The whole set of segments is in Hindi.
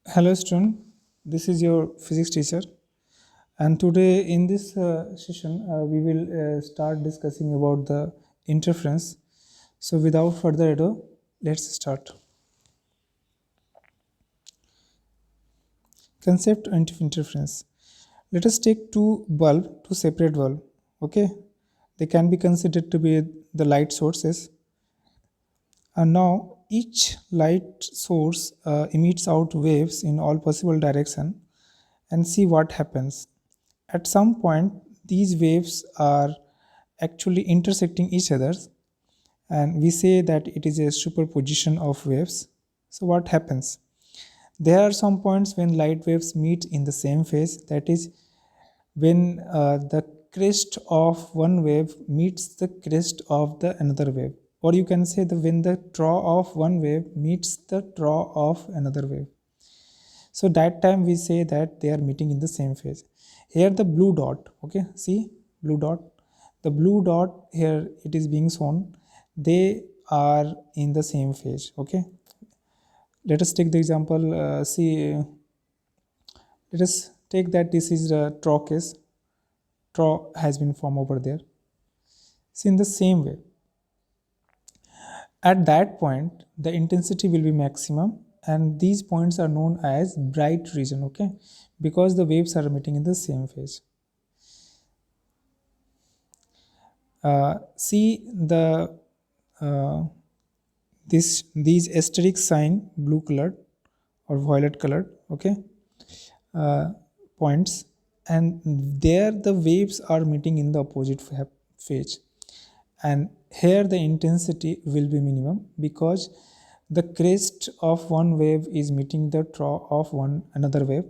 Hello, student. This is your physics teacher, and today in this session, we will start discussing about the interference. So, without further ado, let's start. Concept of interference. Let us take two separate bulb. Okay, they can be considered to be the light sources, and now each light source emits out waves in all possible direction, and see what happens. At some point, these waves are actually intersecting each other, and we say that it is a superposition of waves. So, what happens? There are some points when light waves meet in the same phase, that is, when the crest of one wave meets the crest of the another wave, or you can say that when the draw of one wave meets the draw of another wave. So that time we say that they are meeting in the same phase. Here the blue dot, okay, see blue dot, the blue dot here it is being shown, they are in the same phase. Okay, let us take the example, see, let us take that this is the draw case. Draw has been formed over there. See, in the same way, at that point the intensity will be maximum, and these points are known as bright region. Okay, because the waves are emitting in the same phase. See the these asterisk sign, blue colored or violet colored, okay, uh, points, and there the waves are meeting in the opposite phase, and here the intensity will be minimum because the crest of one wave is meeting the trough of one another wave.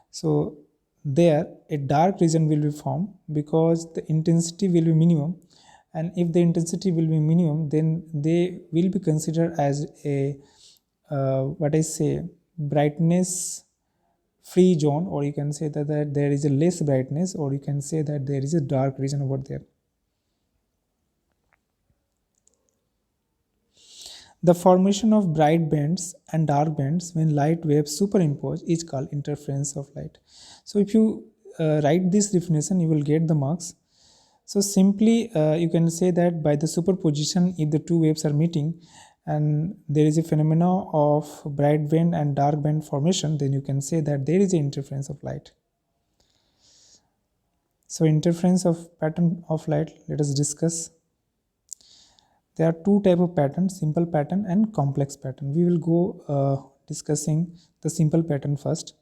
So there a dark region will be formed because the intensity will be minimum, and if the intensity will be minimum, then they will be considered as a what I say, brightness free zone, or you can say that there is a less brightness, or you can say that there is a dark region over there. The formation of bright bands and dark bands when light waves superimpose is called interference of light. So if you write this definition, you will get the marks. So simply you can say that by the superposition, if the two waves are meeting and there is a phenomena of bright band and dark band formation, then you can say that there is an interference of light. So interference of pattern of light, let us discuss. There are two type of patterns, simple pattern and complex pattern. We will go discussing the simple pattern first.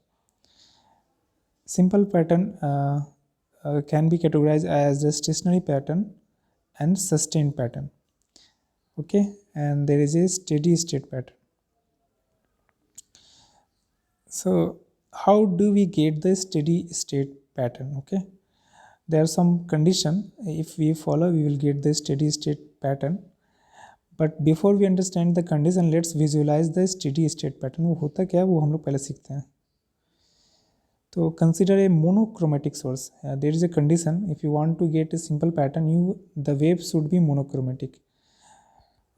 Simple pattern can be categorized as the stationary pattern and sustained pattern. Okay, and there is a steady state pattern. So how do we get the steady state pattern? Okay, there are some condition, if we follow we will get the steady state pattern. But before we understand the condition, let's visualise the steady state pattern. वो होता क्या है वो हम लोग पहले सीखते हैं. तो consider a monochromatic source. There is a condition, if you want to get a simple pattern, you the wave should be monochromatic,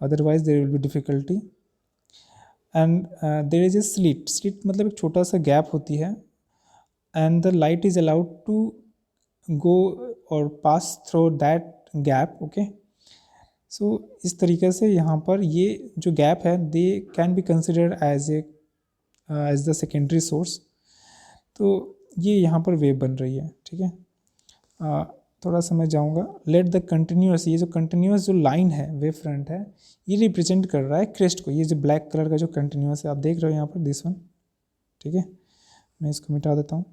otherwise there will be difficulty. And there is a slit. Slit मतलब एक छोटा सा गैप होती है, and the light is allowed to go और pass through that gap. Okay, so इस तरीके से यहाँ पर ये जो गैप है they can be considered as the secondary source. तो ये यहाँ पर वेव बन रही है. ठीक है, थोड़ा सा मैं जाऊँगा. लेट द कंटिन्यूस, ये जो कंटिन्यूस जो लाइन है वेव फ्रंट है, ये रिप्रेजेंट कर रहा है क्रेस्ट को. ये जो ब्लैक कलर का जो कंटिन्यूस है आप देख रहे हो यहाँ पर, दिस वन. ठीक है, मैं इसको मिटा देता हूँ.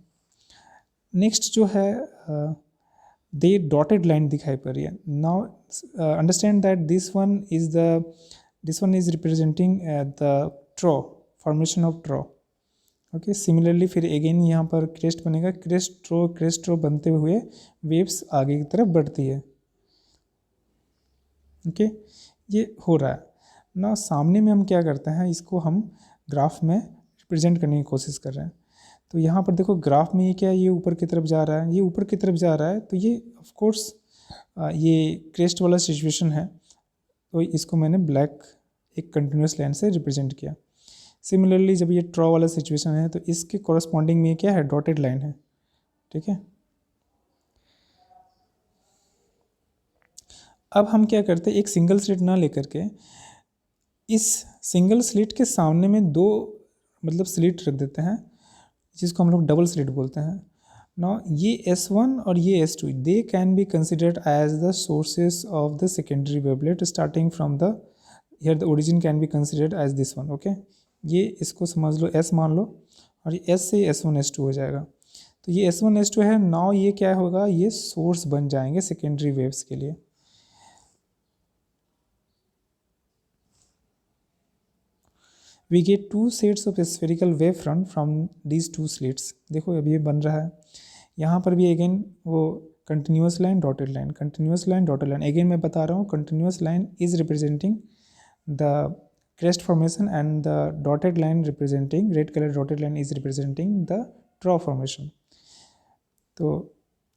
नेक्स्ट जो है दे डॉटेड लाइन दिखाई पड़ रही है. Now understand that this one is representing the ट्रॉ, formation of ट्रॉ. Okay, similarly फिर अगेन यहाँ पर क्रेस्ट बनेगा. क्रेस्ट ट्रो बनते हुए वेव्स आगे की तरफ बढ़ती है. ओके, ये हो रहा है ना. सामने में हम क्या करते हैं, इसको हम ग्राफ में रिप्रेजेंट करने की कोशिश कर रहे हैं. तो यहाँ पर देखो ग्राफ में ये क्या है, ये ऊपर की तरफ जा रहा है, ये ऊपर की तरफ जा रहा है. तो ये ऑफ कोर्स ये क्रेस्ट वाला सिचुएशन है, तो इसको मैंने ब्लैक एक कंटिन्यूस लाइन से रिप्रेजेंट किया. सिमिलरली जब ये ट्रॉ वाला सिचुएशन है तो इसके कॉरस्पॉन्डिंग में क्या है, डॉटेड लाइन है, ठीक है। अब हम क्या करते हैं, एक सिंगल स्लिट ना लेकर के इस सिंगल स्लिट के सामने में दो मतलब स्लिट रख देते हैं, जिसको हम लोग डबल स्लिट बोलते हैं। नाउ ये S1 और ये S2 they can be considered as the sources of the secondary wavelet starting from the here the origin can be considered as this one, okay. ये इसको समझ लो S मान लो, और ये S से S1 S2 हो जाएगा। तो ये S1 S2 है। नाउ ये क्या होगा, ये सोर्स बन जाएंगे सेकेंडरी वेव्स के लिए। We get two sets of spherical wave front from these two slits। देखो अभी ये बन रहा है, यहाँ पर भी अगेन वो continuous line dotted line, continuous line dotted line. Again मैं बता रहा हूँ, continuous line is representing the crest formation and the dotted line representing, red color dotted line is representing the trough formation। तो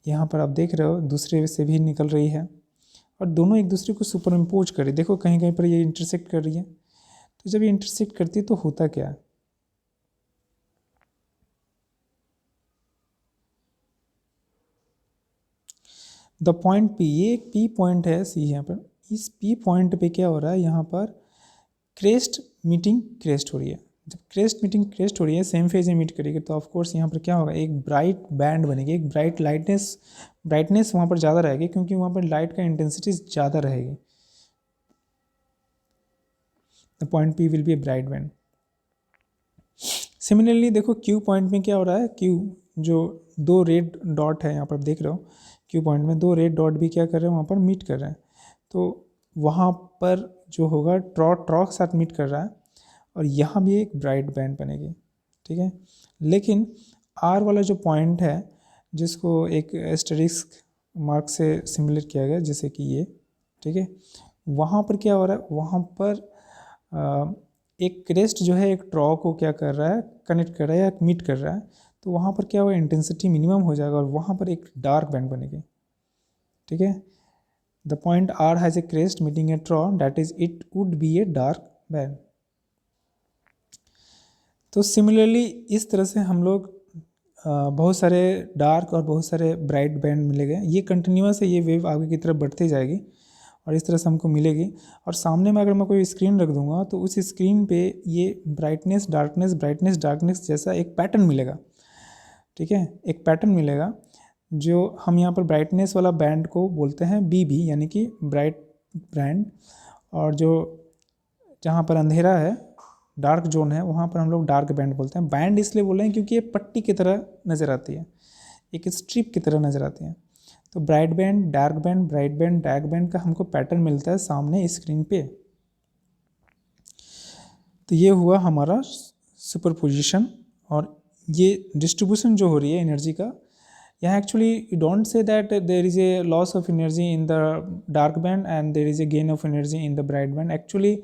यहाँ पर आप देख रहे हो दूसरे से भी निकल रही है और दोनों एक दूसरे को सुपर इम्पोज कर रही है। देखो कहीं कहीं पर ये इंटरसेक्ट कर रही है। तो जब ये इंटरसेक्ट करती है तो होता क्या है, द पॉइंट P, ये एक P पॉइंट है C यहाँ पर। इस P पॉइंट पे क्या हो रहा है, यहाँ पर क्रेस्ट मीटिंग क्रेस्ट हो रही है। जब क्रेस्ट मीटिंग क्रेस्ट हो रही है, सेम फेज में मीट करेगी, तो ऑफ कोर्स यहाँ पर क्या होगा, एक ब्राइट बैंड बनेगी, एक ब्राइट ब्राइटनेस वहाँ पर ज़्यादा रहेगी, क्योंकि वहाँ पर लाइट का इंटेंसिटी ज़्यादा रहेगी। The point P will be a bright band. Similarly देखो Q पॉइंट में क्या हो रहा है, Q जो दो रेड डॉट है यहाँ पर देख रहे हो, Q पॉइंट में दो रेड डॉट भी क्या कर रहे हैं, वहाँ पर मीट कर रहे हैं। तो वहाँ पर जो होगा ट्रॉ के साथ मीट कर रहा है, और यहाँ भी एक ब्राइट बैंड बनेगी, ठीक है। लेकिन R वाला जो पॉइंट है, जिसको एक एस्टेरिस्क मार्क से सिमिलर किया गया, जैसे कि ये, ठीक है, वहाँ पर क्या हो रहा है, वहाँ पर एक क्रेस्ट जो है एक ट्रॉ को क्या कर रहा है, कनेक्ट कर रहा है या मीट कर रहा है। तो वहाँ पर क्या होगा, इंटेंसिटी मिनिमम हो जाएगा और वहाँ पर एक डार्क बैंड बनेगी, ठीक है। The point R has a crest meeting A ट्रॉ, that is it would be a dark band. तो सिमिलरली इस तरह से हम लोग बहुत सारे डार्क और बहुत सारे ब्राइट बैंड मिलेंगे। ये कंटिन्यूस है, ये वेव आगे की तरफ बढ़ती जाएगी और इस तरह से हमको मिलेगी। और सामने में अगर मैं कोई स्क्रीन रख दूंगा तो उस स्क्रीन पे ये ब्राइटनेस डार्कनेस जैसा एक पैटर्न मिलेगा, ठीक है। एक पैटर्न मिलेगा जो हम यहाँ पर ब्राइटनेस वाला बैंड को बोलते हैं BB, यानी कि ब्राइट बैंड। और जो जहाँ पर अंधेरा है, डार्क जोन है, वहाँ पर हम लोग डार्क बैंड बोलते हैं। बैंड इसलिए बोल रहे हैं क्योंकि ये पट्टी की तरह नज़र आती है, एक स्ट्रिप की तरह नज़र आती है। तो bright band, dark band, bright band, dark band का हमको पैटर्न मिलता है सामने स्क्रीन पे। तो ये हुआ हमारा सुपरपोजिशन। और ये डिस्ट्रीब्यूशन जो हो रही है एनर्जी का, यहाँ actually you don't say that there is a loss of energy in the dark band and there is a gain of energy in the bright band. Actually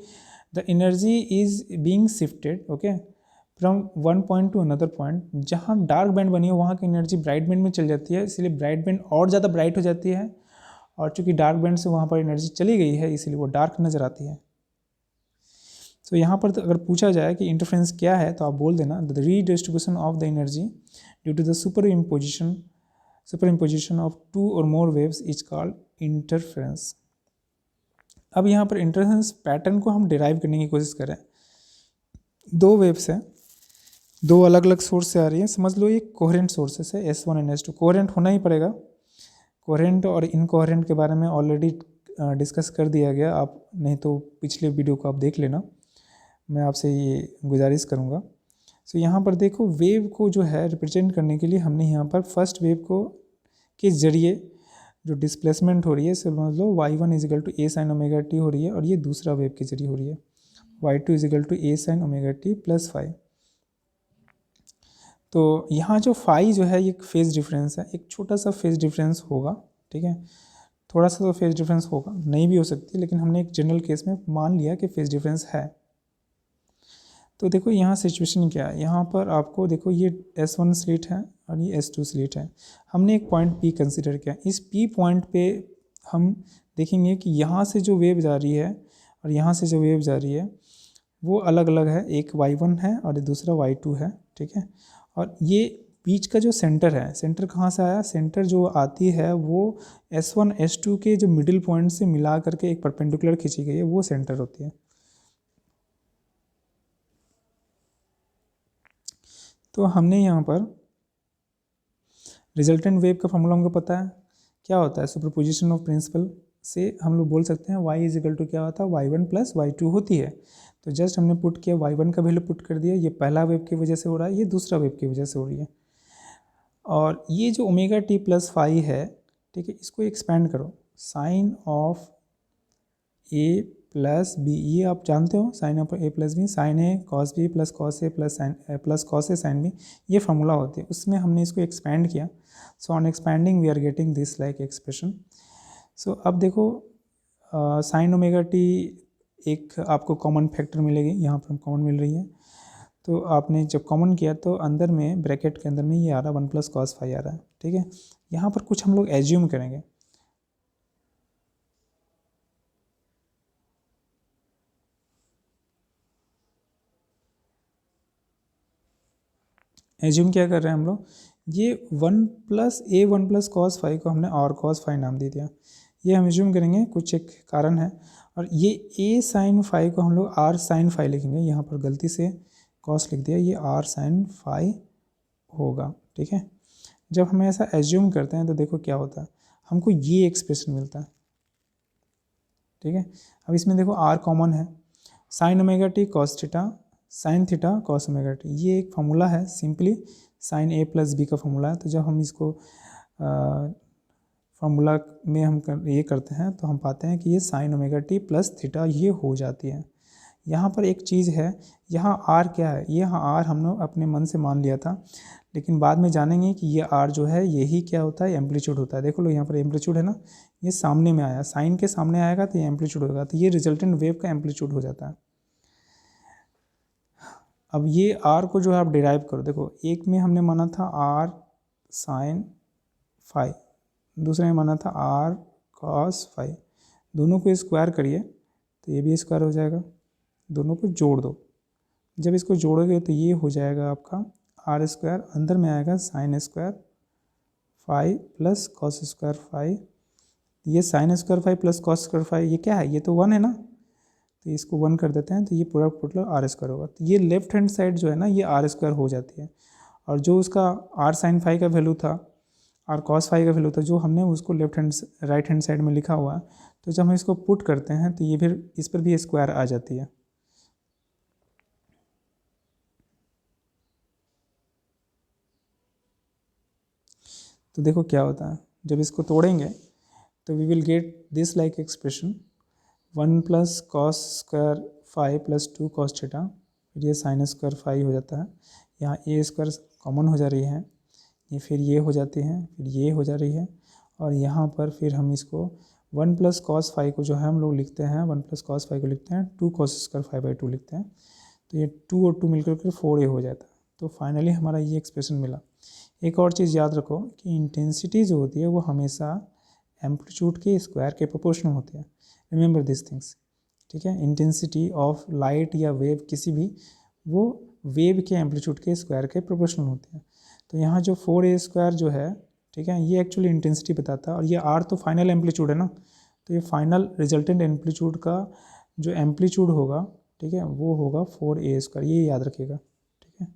the energy is being shifted, okay, from one point to another point. जहाँ डार्क बैंड बनी है वहाँ की एनर्जी ब्राइट बैंड में चल जाती है, इसलिए ब्राइट बैंड और ज़्यादा ब्राइट हो जाती है। और चूंकि डार्क बैंड से वहाँ पर एनर्जी चली गई है, इसलिए वो डार्क नज़र आती है। तो यहाँ पर अगर पूछा जाए कि इंटरफेरेंस क्या है, तो आप बोल देना the redistribution of the energy due to the superimposition of two और more waves is called interference. अब यहाँ पर इंटरफेरेंस पैटर्न को हम डिराइव करने की कोशिश करें। दो वेव्स हैं, दो अलग अलग सोर्स से आ रही है। समझ लो ये कोहेरेंट सोर्सेस है, S1 और S2। कोहेरेंट होना ही पड़ेगा। कोहेरेंट और इनकोहेरेंट के बारे में ऑलरेडी डिस्कस कर दिया गया, आप नहीं तो पिछले वीडियो को आप देख लेना, मैं आपसे ये गुजारिश करूँगा। सो यहाँ पर देखो, वेव को जो है रिप्रेजेंट करने के लिए हमने यहाँ पर फर्स्ट वेव को के जरिए जो डिस्प्लेसमेंट हो रही है, समझ लो y1 is equal to a sin omega t हो रही है, और ये दूसरा वेव के जरिए हो रही है y2 is equal to a sin omega t plus phi. तो यहाँ जो फाई जो है ये फेज डिफरेंस है, एक छोटा सा फेज डिफरेंस होगा, ठीक है, थोड़ा सा तो फेज डिफरेंस होगा, नहीं भी हो सकती, लेकिन हमने एक जनरल केस में मान लिया कि फेज डिफरेंस है। तो देखो यहाँ सिचुएशन क्या है, यहाँ पर आपको देखो ये S1 स्लिट है और ये S2 स्लिट है। हमने एक पॉइंट P कंसिडर किया। इस P पॉइंट पे हम देखेंगे कि यहाँ से जो वेव जा रही है और यहाँ से जो वेव जा रही है, वो अलग अलग है, एक y1 है और दूसरा y2 है, ठीक है। और ये बीच का जो सेंटर है, सेंटर कहाँ से आया, सेंटर जो आती है वो S1 S2 के जो मिडिल पॉइंट से मिला करके एक परपेंडिकुलर खींची गई है, वो सेंटर होती है। तो हमने यहाँ पर रिजल्टेंट वेव का फॉर्मूला हमको पता है, क्या होता है, सुपरपोजिशन ऑफ प्रिंसिपल से हम लोग बोल सकते हैं y इज इक्वल टू क्या होता है, y1 प्लस y2 होती है। तो जस्ट हमने पुट किया, y1 का वैल्यू पुट कर दिया, ये पहला वेव की वजह से हो रहा है, ये दूसरा वेव की वजह से हो रही है। और ये जो ओमेगा टी प्लस फाई है, ठीक है, इसको एक्सपेंड करो, sine of a plus b, ये आप जानते हो, sine of a plus b, sine a cos b plus cos a plus sine plus cos a sine b, ये फार्मूला होती है, उसमें हमने इसको एक्सपेंड किया। So on expanding we are getting this like expression. सो अब देखो साइन ओमेगा टी एक आपको कॉमन फैक्टर मिलेगी, यहाँ पर कॉमन मिल रही है, तो आपने जब कॉमन किया तो अंदर में ब्रैकेट के अंदर में ये आ रहा है 1 प्लस कॉस फाई आ रहा है, ठीक है। यहाँ पर कुछ हम लोग एज्यूम करेंगे, एज्यूम क्या कर रहे हैं हम लोग, ये 1 प्लस कॉस फाई को हमने और कॉस फाई नाम दे दिया, ये हम एज्यूम करेंगे, कुछ एक कारण है। और ये ए साइन फाई को हम लोग आर साइन फाई लिखेंगे, यहाँ पर गलती से कॉस लिख दिया, ये आर साइन फाई होगा, ठीक है। जब हम ऐसा एज्यूम करते हैं तो देखो क्या होता है, हमको ये एक्सप्रेशन मिलता है, ठीक है। अब इसमें देखो आर कॉमन है, sine omega T cos theta sine theta cos omega T, ये एक फार्मूला है, सिंपली साइन ए प्लस बी का फार्मूला है। तो जब हम इसको फार्मूला में हम ये करते हैं तो हम पाते हैं कि ये sine omega T plus theta ये हो जाती है। यहाँ पर एक चीज़ है, यहाँ आर क्या है, यहाँ आर हम लोग अपने मन से मान लिया था, लेकिन बाद में जानेंगे कि ये आर जो है यही क्या होता है, एम्पलीट्यूड होता है। देखो लो यहाँ पर एम्पलीट्यूड है ना, ये सामने में आया, साइन के सामने आएगा तो ये एम्पलीट्यूड होगा, तो ये रिजल्टेंट वेव का एम्पलीट्यूड हो जाता है। अब ये आर को जो है आप डिराइव करो, देखो एक में हमने माना था आर साइन फाई, दूसरे में माना था आर कॉस फाई, दोनों को स्क्वायर करिए तो ये भी स्क्वायर हो जाएगा, दोनों को जोड़ दो, जब इसको जोड़ोगे तो ये हो जाएगा आपका आर स्क्वायर, अंदर में आएगा sine square phi plus cos square phi, ये sine square phi plus cos square phi, ये क्या है, ये तो 1 है ना, तो इसको 1 कर देते हैं, तो ये पूरा टोटल आर स्क्वायर होगा। तो ये लेफ्ट हैंड साइड जो है ना, ये आर स्क्वायर हो जाती है, और जो उसका आर साइन फाई का वैल्यू था, आर कॉस फाई का वैल्यू था, जो हमने उसको राइट हैंड साइड में लिखा हुआ है, तो जब हम इसको पुट करते हैं तो ये फिर इस पर भी स्क्वायर आ जाती है। तो देखो क्या होता है, जब इसको तोड़ेंगे तो we will get this like expression, 1 plus cos square phi plus 2 cos theta, फिर ये साइन स्क्वायर फाई हो जाता है, यहाँ ए स्क्वायर कॉमन हो जा रही है, ये फिर ये हो जाती है, फिर ये हो जा रही है, और यहाँ पर फिर हम इसको 1 प्लस कॉस फाई को जो है हम लोग लिखते हैं, 1 प्लस कॉस फाई को लिखते हैं 2 कॉस स्क्वायर फाई बाई 2 लिखते हैं, तो ये 2 और 2 मिलकर के 4a हो जाता है। तो फाइनली हमारा ये एक्सप्रेशन मिला। एक और चीज़ याद रखो कि इंटेंसिटी जो होती है वो हमेशा एम्पलीट्यूड के स्क्वायर के प्रोपोर्शनल होती है, रिमेंबर दिस थिंग्स, ठीक है। इंटेंसिटी ऑफ लाइट या वेव किसी भी, वो वेव के एम्पलीट्यूड के स्क्वायर के प्रोपोर्शनल होते हैं। तो यहाँ जो 4a स्क्वायर जो है, ठीक है, ये एक्चुअली इंटेंसिटी बताता है, और ये आर तो फाइनल एम्पलीट्यूड है ना, तो ये फाइनल रिजल्टेंट एम्पलीट्यूड का जो एम्पलीट्यूड होगा, ठीक है, वो होगा 4a स्क्वायर, ये याद रखिएगा, ठीक है।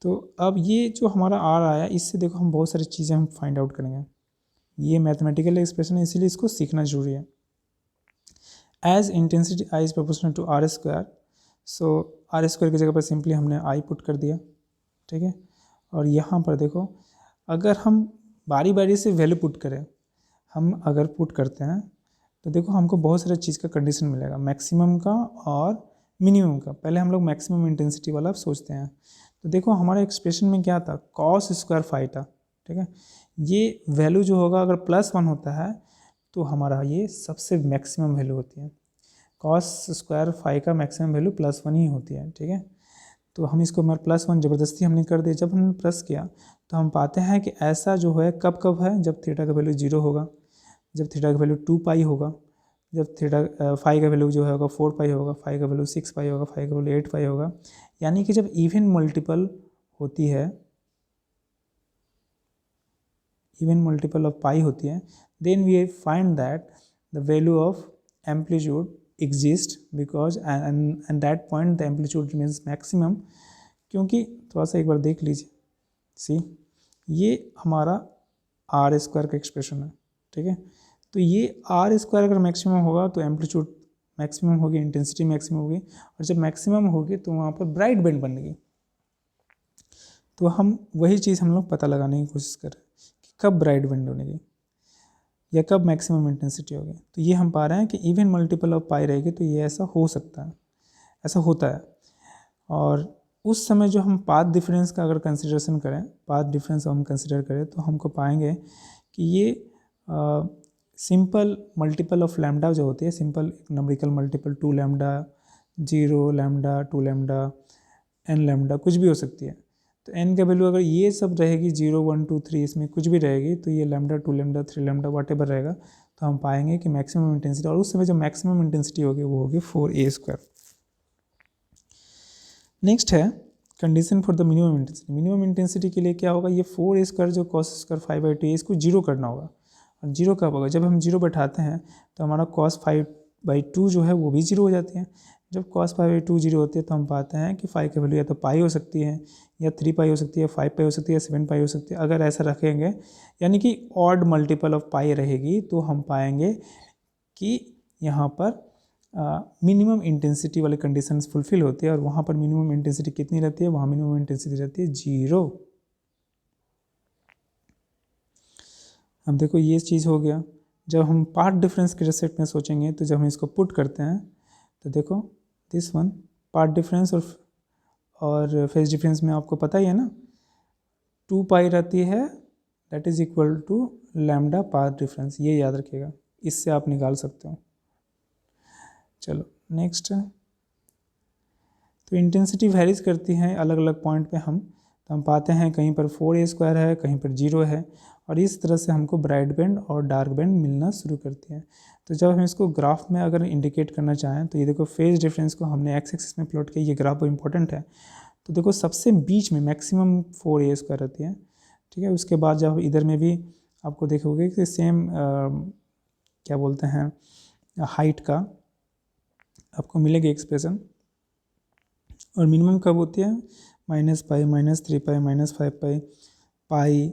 तो अब ये जो हमारा आर आया, इससे देखो हम बहुत सारी चीज़ें हम फाइंड आउट करेंगे, ये मैथमेटिकल एक्सप्रेशन है, इसीलिए इसको सीखना जरूरी है। As intensity I is proportional to r square, so r square की जगह पर सिंपली हमने आई पुट कर दिया, ठीक है। और यहाँ पर देखो, अगर हम बारी बारी से वैल्यू पुट करें, हम अगर पुट करते हैं तो देखो हमको बहुत सारे चीज़ का कंडीशन मिलेगा, मैक्सिमम का और मिनिमम का। पहले हम लोग मैक्सिमम इंटेंसिटी वाला सोचते हैं, तो देखो हमारे एक्सप्रेशन में क्या था, कॉस स्क्वायर फाई था, ठीक है। ये वैल्यू जो होगा अगर +1 होता है तो हमारा ये सबसे मैक्सिमम वैल्यू होती है, कॉस स्क्वायर फाई का मैक्सिमम वैल्यू +1 ही होती है, ठीक है। तो हम इसको +1 ज़बरदस्ती हमने कर दिया, जब हमने प्लस किया तो हम पाते हैं कि ऐसा जो है कब कब है, जब थीटा का वैल्यू 0 होगा, जब थीटा का वैल्यू 2 पाई होगा, जब थीटा फाई का वैल्यू जो है होगा 4 पाई होगा, फाई का वैल्यू 6 पाई होगा, फाई का वैल्यू 8 पाई होगा। यानी कि जब इवन मल्टीपल होती है, इवन मल्टीपल ऑफ पाई होती है, then we find that the value of amplitude exist because and that point the amplitude means maximum. क्योंकि थोड़ा सा एक बार देख लीजिए, सी ये हमारा आर स्क्वायर का एक्सप्रेशन है, ठीक है। तो ये आर स्क्वायर अगर मैक्सिमम होगा तो एम्पलीट्यूड मैक्सिमम होगी, इंटेंसिटी मैक्सिमम होगी, और जब मैक्सिमम होगी तो वहाँ पर ब्राइट बैंड बनेगी। तो हम वही चीज़ हम लोग पता लगाने की कोशिश कर रहे हैं कि कब ब्राइट बैंड बनेगी या कब मैक्सिमम इंटेंसिटी होगी। तो ये हम पा रहे हैं कि इवन मल्टीपल ऑफ पाई रहेगी तो ये ऐसा हो सकता है, ऐसा होता है। और उस समय जो हम पाथ डिफरेंस का अगर कंसिडरेशन करें, पाथ डिफरेंस हम कंसिडर करें, तो हमको पाएंगे कि ये सिंपल मल्टीपल ऑफ लैम्डा जो होती है, simple numerical multiple 2 lambda, 0 lambda, 2 lambda, n lambda कुछ भी हो सकती है। तो n का वैल्यू अगर ये सब रहेगी 0 1 2 3 इसमें कुछ भी रहेगी, तो ये लैम्डा 2 लैम्डा 3 लैम्डा वाट एवर रहेगा, तो हम पाएंगे कि मैक्सिमम इंटेंसिटी, और उस समय जो मैक्सिमम इंटेंसिटी होगी वो होगी 4a²। नेक्स्ट है condition for the minimum intensity. Minimum intensity के लिए क्या होगा, ये 4a² जो cos स्क्वायर 5/2 इसको जीरो करना होगा। और जीरो कब होगा, जब हम जीरो बैठाते हैं तो हमारा cos 5/2 जो है वो भी जीरो हो जाती है। जब cos 5/2 जीरो होती है तो हम पाते हैं कि 5 की वैल्यू या तो पाई हो सकती है, या 3 पाई हो सकती है, 5 पाई हो सकती है, 7 पाई हो सकती है। अगर ऐसा रखेंगे यानी कि ऑड मल्टीपल ऑफ पाई रहेगी, तो हम पाएंगे कि यहाँ पर मिनिमम इंटेंसिटी वाली कंडीशंस फुलफिल होती है। और वहाँ पर मिनिमम इंटेंसिटी कितनी रहती है, वहाँ मिनिमम इंटेंसिटी रहती है 0। अब देखो ये चीज़ हो गया। जब हम पार्ट डिफरेंस के रेस्पेक्ट में सोचेंगे, तो जब हम इसको पुट करते हैं तो देखो दिस वन पार्ट डिफरेंस और फेज डिफरेंस में आपको पता ही है ना, 2 पाई रहती है, that is equal to lambda path difference, ये याद रखिएगा, इससे आप निकाल सकते हो। चलो नेक्स्ट, तो इंटेंसिटी वेरीज करती है अलग अलग पॉइंट पे तो हम पाते हैं कहीं पर 4a² है, कहीं पर 0 है, और इस तरह से हमको ब्राइट बैंड और डार्क बैंड मिलना शुरू करती है। तो जब हम इसको ग्राफ में अगर इंडिकेट करना चाहें, तो ये देखो फेज डिफरेंस को हमने एक्स एक्सिस में प्लॉट किया, ये ग्राफ बहुत इंपॉर्टेंट है। तो देखो सबसे बीच में मैक्सिमम 4a² रहती है, ठीक है। उसके बाद जब इधर में भी आपको देखोगे कि सेम क्या बोलते हैं हाइट का आपको मिलेगी एक्सप्रेशन। और मिनिमम कब होती है, -पाई, -3 पाई, -5 पाई, पाई,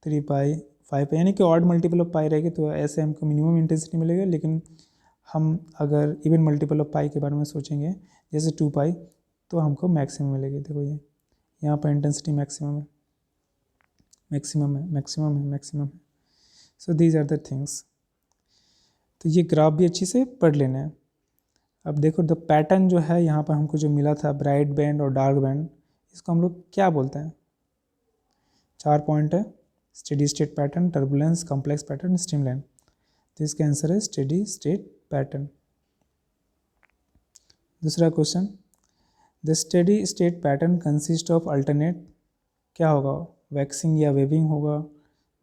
3 पाई, 5 पाई, यानी कि ऑड मल्टीपल ऑफ पाई रहेगी, तो ऐसे हमको मिनिमम इंटेंसिटी मिलेगा। लेकिन हम अगर इवन मल्टीपल ऑफ पाई के बारे में सोचेंगे, जैसे 2 पाई, तो हमको मैक्सिमम मिलेगी। देखो ये यहाँ पर इंटेंसिटी मैक्सिमम है, मैक्सिमम है, मैक्सिमम है, मैक्सिमम है। So these are the things. तो ये ग्राफ भी अच्छी से पढ़ लेना है। अब देखो द पैटर्न जो है यहाँ पर हमको जो मिला था, ब्राइट बैंड और डार्क बैंड, इसको हम लोग क्या बोलते हैं, 4 पॉइंट है, steady state pattern, turbulence, complex pattern, streamline. तो इसका आंसर है स्टेडी स्टेट पैटर्न। दूसरा question, the steady state pattern consist of alternate, क्या होगा, वैक्सिंग या वेविंग होगा,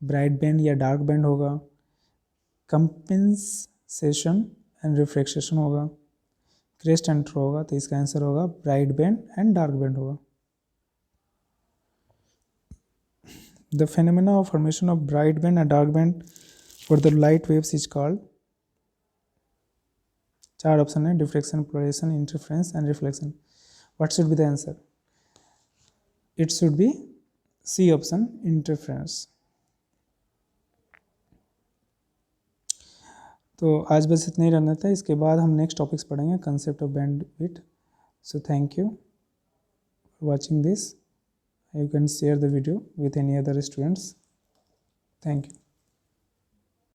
ब्राइट बैंड या डार्क बैंड होगा, कंपेंसेशन एंड रिफ्लेक्सेशन होगा, क्रेस्ट एंड ट्रो होगा। तो इसका आंसर होगा bright band and dark band होगा। The phenomena of formation of bright band and dark band for the light waves is called, 4 option है, diffraction, polarization, interference and reflection. What should be the answer, it should be C option, interference. तो आज बस इतना ही रहना था। इसके बाद हम नेक्स्ट टॉपिक्स पढ़ेंगे, concept of bandwidth. So thank you for watching this. You can share the video with any other students. Thank you.